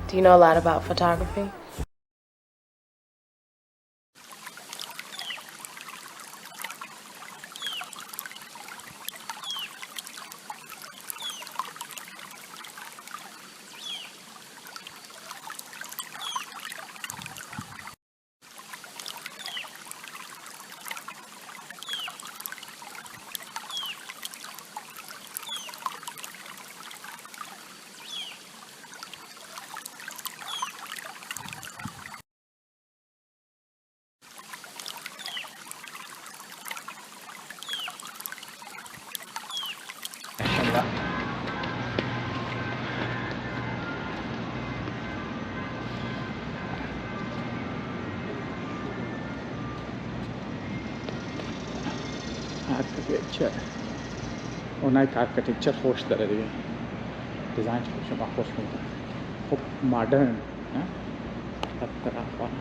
Do you know a lot about photography? Architecture. هناك architecture خوش داره دیگه. دیزاینش خوشه، من خوش میاد. خب مدرن، نه؟ هر طرف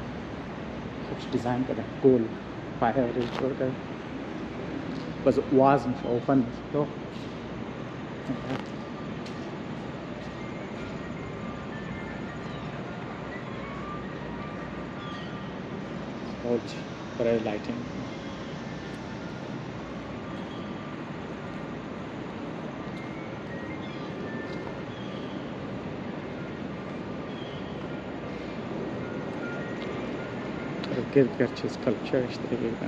خوش دیزاین کرده. گل، پایه ریچور کرده. بس وزن و فن تو. Ouch, برای lighting. गिर कर चीज culture इस तरीके का